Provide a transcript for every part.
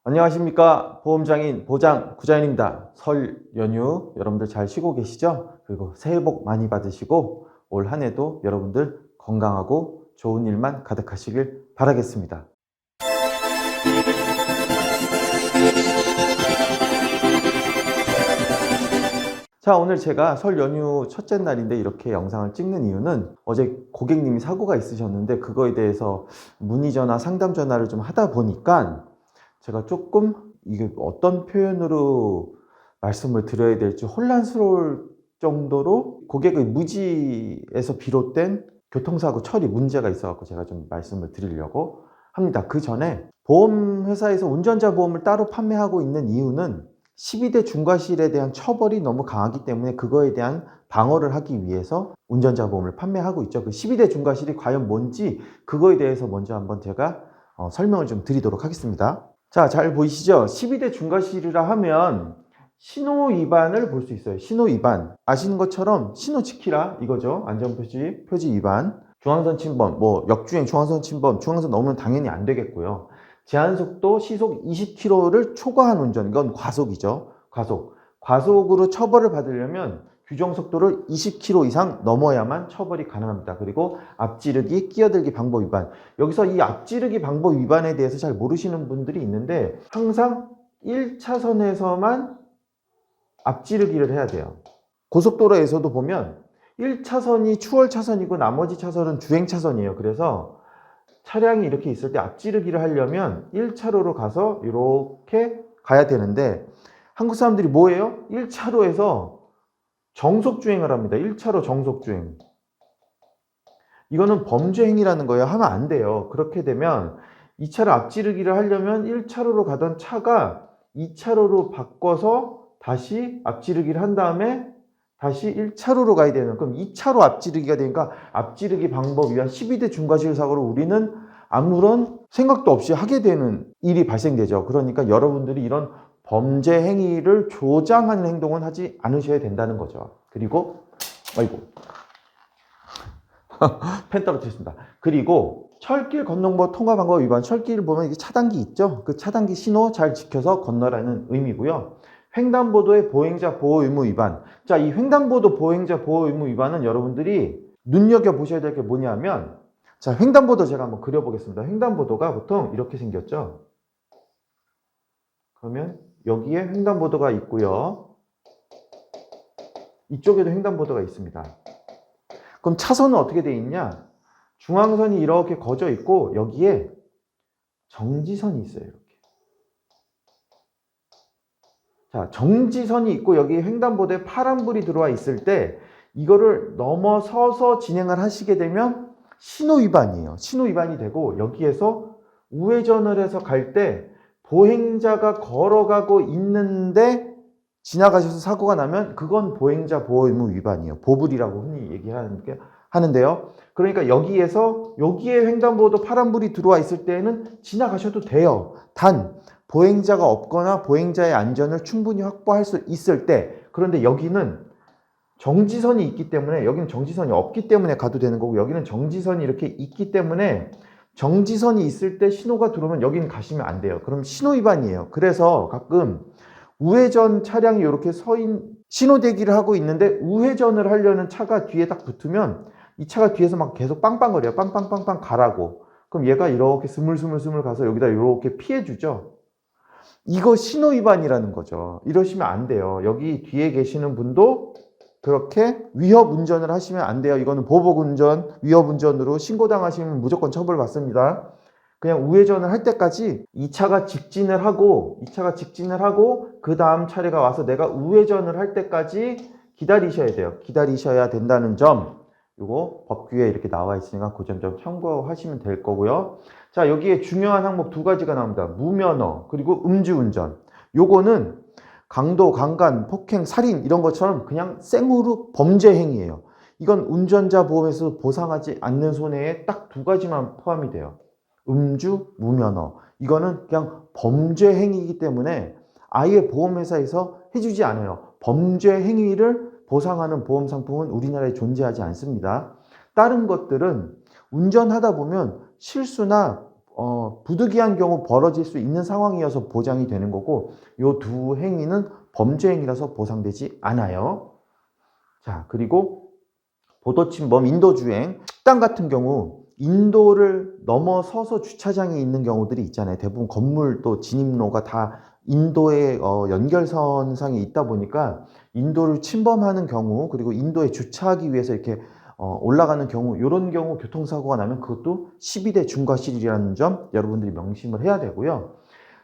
안녕하십니까. 보험장인 보장 구자인입니다. 설 연휴 여러분들 잘 쉬고 계시죠? 그리고 새해 복 많이 받으시고 올 한 해도 여러분들 건강하고 좋은 일만 가득하시길 바라겠습니다. 자, 오늘 제가 설 연휴 첫째 날인데 이렇게 영상을 찍는 이유는 어제 고객님이 사고가 있으셨는데 그거에 대해서 문의 전화, 상담 전화를 좀 하다 보니까 제가 조금 이게 어떤 표현으로 말씀을 드려야 될지 혼란스러울 정도로 고객의 무지에서 비롯된 교통사고 처리 문제가 있어서 제가 좀 말씀을 드리려고 합니다. 그 전에 보험회사에서 운전자 보험을 따로 판매하고 있는 이유는 12대 중과실에 대한 처벌이 너무 강하기 때문에 그거에 대한 방어를 하기 위해서 운전자 보험을 판매하고 있죠. 그 12대 중과실이 과연 뭔지 그거에 대해서 먼저 한번 제가 설명을 좀 드리도록 하겠습니다. 자, 잘 보이시죠? 12대 중과실이라 하면 신호 위반을 볼 수 있어요. 신호 위반. 아시는 것처럼 신호 지키라 이거죠. 안전표시 표지 위반. 중앙선 침범, 뭐 역주행, 중앙선 침범, 중앙선 넘으면 당연히 안 되겠고요. 제한속도 시속 20km를 초과한 운전, 이건 과속이죠. 과속. 과속으로 처벌을 받으려면 규정속도를 20km 이상 넘어야만 처벌이 가능합니다. 그리고 앞지르기, 끼어들기 방법 위반. 여기서 이 앞지르기 방법 위반에 대해서 잘 모르시는 분들이 있는데 항상 1차선에서만 앞지르기를 해야 돼요. 고속도로에서도 보면 1차선이 추월차선이고 나머지 차선은 주행차선이에요. 그래서 차량이 이렇게 있을 때 앞지르기를 하려면 1차로로 가서 이렇게 가야 되는데 한국 사람들이 뭐예요? 1차로에서 정속주행을 합니다. 1차로 정속주행. 이거는 범죄 행위라는 거예요. 하면 안 돼요. 그렇게 되면 2차로 앞지르기를 하려면 1차로로 가던 차가 2차로로 바꿔서 다시 앞지르기를 한 다음에 다시 1차로로 가야 되는, 그럼 2차로 앞지르기가 되니까 앞지르기 방법 위반 12대 중과실 사고를 우리는 아무런 생각도 없이 하게 되는 일이 발생되죠. 그러니까 여러분들이 이런 범죄 행위를 조장하는 행동은 하지 않으셔야 된다는 거죠. 그리고 아이고 펜 떨어뜨렸습니다. 그리고 철길 건너법 통과 방법 위반, 철길 보면 이게 차단기 있죠? 그 차단기 신호 잘 지켜서 건너라는 의미고요. 횡단보도의 보행자 보호 의무 위반. 자, 이 횡단보도 보행자 보호 의무 위반은 여러분들이 눈여겨보셔야 될 게 뭐냐면, 자, 횡단보도 제가 한번 그려보겠습니다. 횡단보도가 보통 이렇게 생겼죠? 그러면 여기에 횡단보도가 있고요. 이쪽에도 횡단보도가 있습니다. 그럼 차선은 어떻게 돼 있냐? 중앙선이 이렇게 거져 있고 여기에 정지선이 있어요. 이렇게. 자, 정지선이 있고 여기 횡단보도에 파란불이 들어와 있을 때 이거를 넘어서서 진행을 하시게 되면 신호위반이에요. 신호위반이 되고 여기에서 우회전을 해서 갈 때 보행자가 걸어가고 있는데 지나가셔서 사고가 나면 그건 보행자 보호 의무 위반이에요. 보불이라고 흔히 얘기하는데요. 그러니까 여기에 횡단보도 파란불이 들어와 있을 때는 지나가셔도 돼요. 단 보행자가 없거나 보행자의 안전을 충분히 확보할 수 있을 때, 그런데 여기는 정지선이 있기 때문에, 여기는 정지선이 없기 때문에 가도 되는 거고 여기는 정지선이 이렇게 있기 때문에 정지선이 있을 때 신호가 들어오면 여기는 가시면 안 돼요. 그럼 신호 위반이에요. 그래서 가끔 우회전 차량이 이렇게 신호 대기를 하고 있는데 우회전을 하려는 차가 뒤에 딱 붙으면 이 차가 뒤에서 막 계속 빵빵거려요. 빵빵빵빵 가라고. 그럼 얘가 이렇게 스물스물 가서 여기다 이렇게 피해주죠. 이거 신호 위반이라는 거죠. 이러시면 안 돼요. 여기 뒤에 계시는 분도 그렇게 위협 운전을 하시면 안 돼요. 이거는 보복 운전, 위협 운전으로 신고당하시면 무조건 처벌받습니다. 그냥 우회전을 할 때까지 이 차가 직진을 하고 그 다음 차례가 와서 내가 우회전을 할 때까지 기다리셔야 돼요. 기다리셔야 된다는 점, 요거 법규에 이렇게 나와 있으니까 그 점 좀 참고하시면 될 거고요. 자, 여기에 중요한 항목 두 가지가 나옵니다. 무면허 그리고 음주운전. 요거는 강도, 강간, 폭행, 살인 이런 것처럼 그냥 생으로 범죄 행위예요. 이건 운전자 보험에서 보상하지 않는 손해에 딱 두 가지만 포함이 돼요. 음주, 무면허. 이거는 그냥 범죄 행위이기 때문에 아예 보험회사에서 해주지 않아요. 범죄 행위를 보상하는 보험 상품은 우리나라에 존재하지 않습니다. 다른 것들은 운전하다 보면 실수나 부득이한 경우 벌어질 수 있는 상황이어서 보장이 되는 거고, 요 두 행위는 범죄 행위라서 보상되지 않아요. 자, 그리고 보도침범, 인도주행, 식당 같은 경우 인도를 넘어서서 주차장이 있는 경우들이 있잖아요. 대부분 건물 또 진입로가 다 인도의 연결선상에 있다 보니까 인도를 침범하는 경우, 그리고 인도에 주차하기 위해서 이렇게 올라가는 경우, 이런 경우 교통사고가 나면 그것도 12대 중과실이라는 점 여러분들이 명심을 해야 되고요.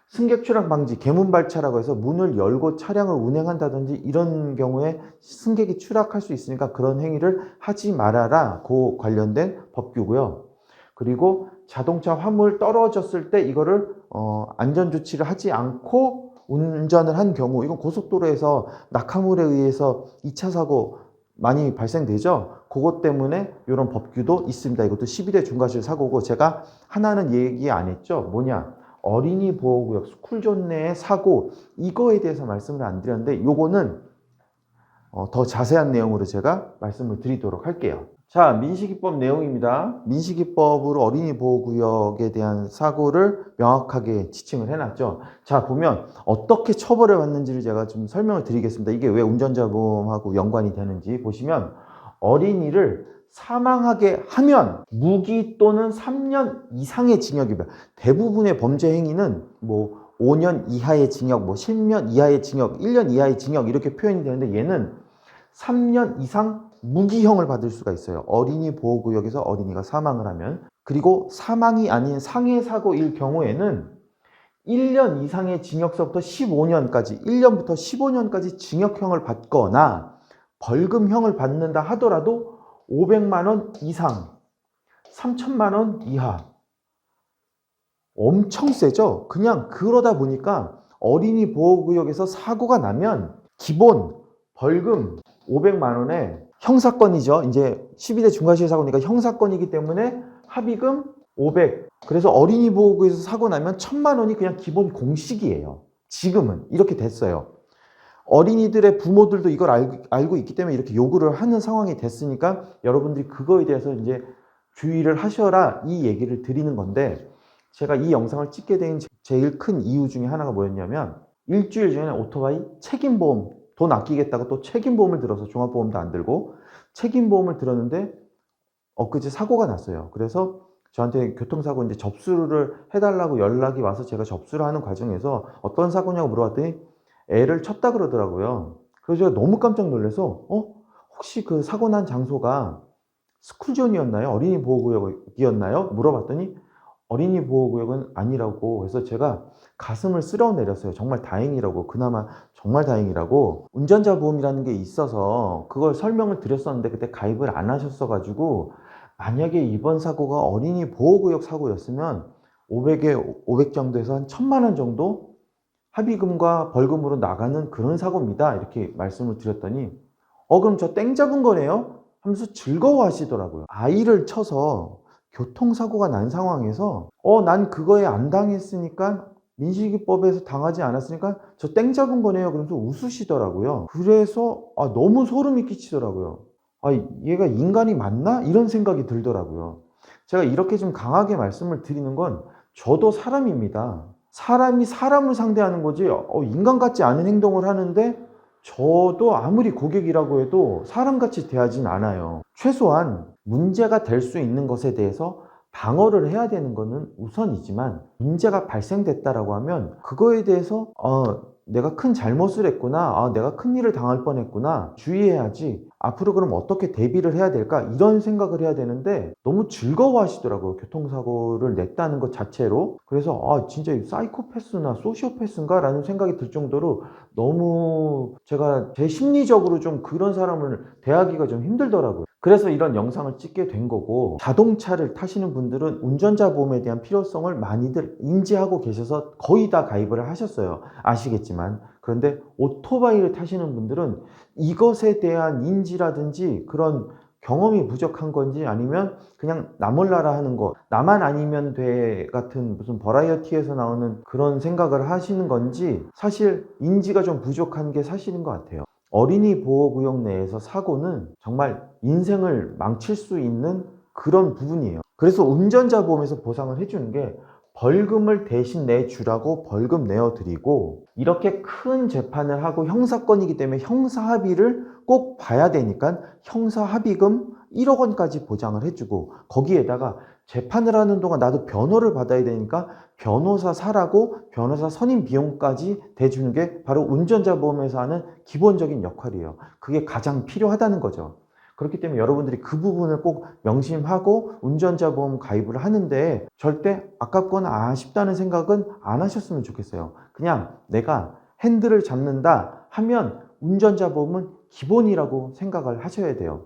승객 추락 방지, 개문발차라고 해서 문을 열고 차량을 운행한다든지 이런 경우에 승객이 추락할 수 있으니까 그런 행위를 하지 말아라. 그 관련된 법규고요. 그리고 자동차 화물 떨어졌을 때 이거를 안전조치를 하지 않고 운전을 한 경우, 이건 고속도로에서 낙하물에 의해서 2차 사고 많이 발생되죠. 그것 때문에 이런 법규도 있습니다. 이것도 12대 중과실 사고고, 제가 하나는 얘기 안 했죠. 뭐냐? 어린이 보호구역, 스쿨존 내의 사고, 이거에 대해서 말씀을 안 드렸는데 요거는 더 자세한 내용으로 제가 말씀을 드리도록 할게요. 자, 민식이법 내용입니다. 민식이법으로 어린이 보호구역에 대한 사고를 명확하게 지칭을 해놨죠. 자, 보면 어떻게 처벌을 받는지를 제가 좀 설명을 드리겠습니다. 이게 왜 운전자 보험하고 연관이 되는지 보시면, 어린이를 사망하게 하면 무기 또는 3년 이상의 징역입니다. 대부분의 범죄 행위는 뭐 5년 이하의 징역, 뭐 10년 이하의 징역, 1년 이하의 징역 이렇게 표현이 되는데, 얘는 3년 이상 무기형을 받을 수가 있어요. 어린이 보호구역에서 어린이가 사망을 하면. 그리고 사망이 아닌 상해사고일 경우에는 1년 이상의 징역서부터 15년까지, 1년부터 15년까지 징역형을 받거나 벌금형을 받는다 하더라도 500만 원 이상, 3천만 원 이하. 엄청 세죠? 그냥 그러다 보니까 어린이 보호구역에서 사고가 나면 기본 벌금 500만 원에 형사건이죠. 이제 12대 중과실 사고니까 형사건이기 때문에 합의금 500. 그래서 어린이 보호구역에서 사고 나면 1000만 원이 그냥 기본 공식이에요. 지금은 이렇게 됐어요. 어린이들의 부모들도 이걸 알고 있기 때문에 이렇게 요구를 하는 상황이 됐으니까 여러분들이 그거에 대해서 이제 주의를 하셔라, 이 얘기를 드리는 건데, 제가 이 영상을 찍게 된 제일 큰 이유 중에 하나가 뭐였냐면, 일주일 전에 오토바이 책임보험, 돈 아끼겠다고 또 책임보험을 들어서 종합보험도 안 들고 책임보험을 들었는데 엊그제 사고가 났어요. 그래서 저한테 교통사고 이제 접수를 해달라고 연락이 와서 제가 접수를 하는 과정에서 어떤 사고냐고 물어봤더니 애를 쳤다 그러더라고요. 그래서 제가 너무 깜짝 놀라서 혹시 그 사고 난 장소가 스쿨존이었나요? 어린이 보호구역이었나요? 물어봤더니 어린이 보호구역은 아니라고 해서 제가 가슴을 쓸어 내렸어요. 정말 다행이라고, 그나마 정말 다행이라고. 운전자 보험이라는 게 있어서 그걸 설명을 드렸었는데 그때 가입을 안 하셨어가지고, 만약에 이번 사고가 어린이 보호구역 사고였으면 500 정도에서 한 1000만 원 정도 합의금과 벌금으로 나가는 그런 사고입니다. 이렇게 말씀을 드렸더니 그럼 저 땡 잡은 거네요? 하면서 즐거워하시더라고요. 아이를 쳐서 교통사고가 난 상황에서 난 그거에 안 당했으니까, 민식이법에서 당하지 않았으니까 저 땡 잡은 거네요. 그러면서 웃으시더라고요. 그래서 너무 소름이 끼치더라고요. 얘가 인간이 맞나? 이런 생각이 들더라고요. 제가 이렇게 좀 강하게 말씀을 드리는 건, 저도 사람입니다. 사람이 사람을 상대하는 거지 인간 같지 않은 행동을 하는데 저도 아무리 고객이라고 해도 사람같이 대하진 않아요. 최소한 문제가 될 수 있는 것에 대해서 방어를 해야 되는 것은 우선이지만, 문제가 발생됐다라고 하면 그거에 대해서 내가 큰 잘못을 했구나, 내가 큰 일을 당할 뻔했구나, 주의해야지, 앞으로 그럼 어떻게 대비를 해야 될까, 이런 생각을 해야 되는데 너무 즐거워하시더라고요. 교통사고를 냈다는 것 자체로. 그래서 진짜 사이코패스나 소시오패스인가 라는 생각이 들 정도로 너무 제가 제 심리적으로 좀 그런 사람을 대하기가 좀 힘들더라고요. 그래서 이런 영상을 찍게 된 거고, 자동차를 타시는 분들은 운전자 보험에 대한 필요성을 많이들 인지하고 계셔서 거의 다 가입을 하셨어요. 아시겠지만. 그런데 오토바이를 타시는 분들은 이것에 대한 인지라든지 그런 경험이 부족한 건지, 아니면 그냥 나 몰라라 하는 거, 나만 아니면 돼 같은 무슨 버라이어티에서 나오는 그런 생각을 하시는 건지, 사실 인지가 좀 부족한 게 사실인 것 같아요. 어린이 보호구역 내에서 사고는 정말 인생을 망칠 수 있는 그런 부분이에요. 그래서 운전자 보험에서 보상을 해주는 게 벌금을 대신 내주라고 벌금 내어드리고, 이렇게 큰 재판을 하고 형사건이기 때문에 형사합의를 꼭 봐야 되니까 형사합의금 1억 원까지 보장을 해주고, 거기에다가 재판을 하는 동안 나도 변호를 받아야 되니까 변호사 사라고 변호사 선임 비용까지 대주는 게 바로 운전자 보험에서 하는 기본적인 역할이에요. 그게 가장 필요하다는 거죠. 그렇기 때문에 여러분들이 그 부분을 꼭 명심하고 운전자 보험 가입을 하는데 절대 아깝거나 아쉽다는 생각은 안 하셨으면 좋겠어요. 그냥 내가 핸들을 잡는다 하면 운전자 보험은 기본이라고 생각을 하셔야 돼요.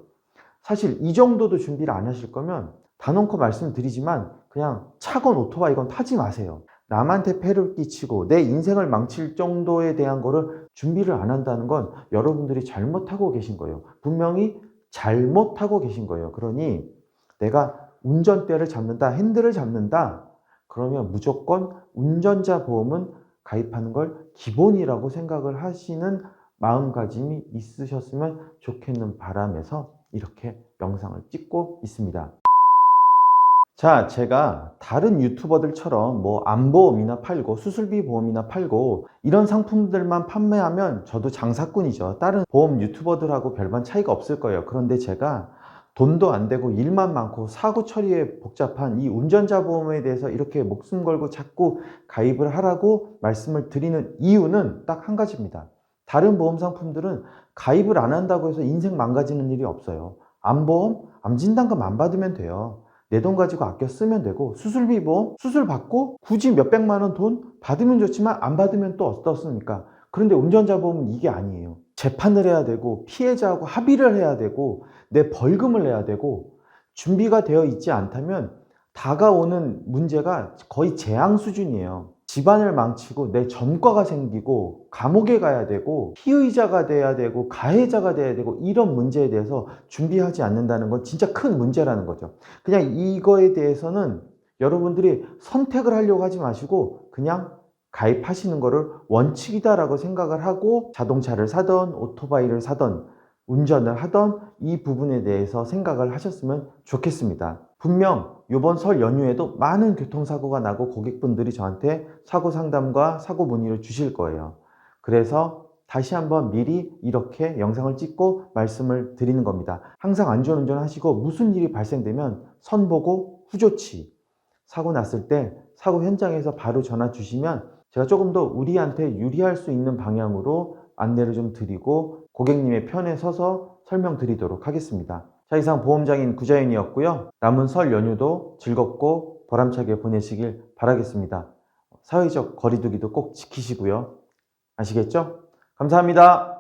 사실 이 정도도 준비를 안 하실 거면 단언코 말씀드리지만 그냥 차건 오토바이건 타지 마세요. 남한테 폐를 끼치고 내 인생을 망칠 정도에 대한 거를 준비를 안 한다는 건 여러분들이 잘못하고 계신 거예요. 분명히 잘못하고 계신 거예요. 그러니 내가 운전대를 잡는다, 핸들을 잡는다, 그러면 무조건 운전자 보험은 가입하는 걸 기본이라고 생각을 하시는 마음가짐이 있으셨으면 좋겠는 바람에서 이렇게 영상을 찍고 있습니다. 자, 제가 다른 유튜버들처럼 뭐 암보험이나 팔고 수술비 보험이나 팔고 이런 상품들만 판매하면 저도 장사꾼이죠. 다른 보험 유튜버들하고 별반 차이가 없을 거예요. 그런데 제가 돈도 안 되고 일만 많고 사고 처리에 복잡한 이 운전자 보험에 대해서 이렇게 목숨 걸고 자꾸 가입을 하라고 말씀을 드리는 이유는 딱 한 가지입니다. 다른 보험 상품들은 가입을 안 한다고 해서 인생 망가지는 일이 없어요. 암보험, 암진단금 안 받으면 돼요. 내 돈 가지고 아껴 쓰면 되고, 수술비 보험, 수술 받고 굳이 몇백만 원 돈 받으면 좋지만 안 받으면 또 어떻습니까? 그런데 운전자 보험은 이게 아니에요. 재판을 해야 되고, 피해자하고 합의를 해야 되고, 내 벌금을 내야 되고, 준비가 되어 있지 않다면 다가오는 문제가 거의 재앙 수준이에요. 집안을 망치고 내 전과가 생기고 감옥에 가야 되고 피의자가 돼야 되고 가해자가 돼야 되고, 이런 문제에 대해서 준비하지 않는다는 건 진짜 큰 문제라는 거죠. 그냥 이거에 대해서는 여러분들이 선택을 하려고 하지 마시고 그냥 가입하시는 거를 원칙이다라고 생각을 하고 자동차를 사던 오토바이를 사던 운전을 하던 이 부분에 대해서 생각을 하셨으면 좋겠습니다. 분명 이번 설 연휴에도 많은 교통사고가 나고 고객분들이 저한테 사고 상담과 사고 문의를 주실 거예요. 그래서 다시 한번 미리 이렇게 영상을 찍고 말씀을 드리는 겁니다. 항상 안전운전 하시고 무슨 일이 발생되면 선보고 후조치, 사고 났을 때 사고 현장에서 바로 전화 주시면 제가 조금 더 우리한테 유리할 수 있는 방향으로 안내를 좀 드리고 고객님의 편에 서서 설명드리도록 하겠습니다. 자, 이상 보험장인 구자윤이었고요. 남은 설 연휴도 즐겁고 보람차게 보내시길 바라겠습니다. 사회적 거리두기도 꼭 지키시고요. 아시겠죠? 감사합니다.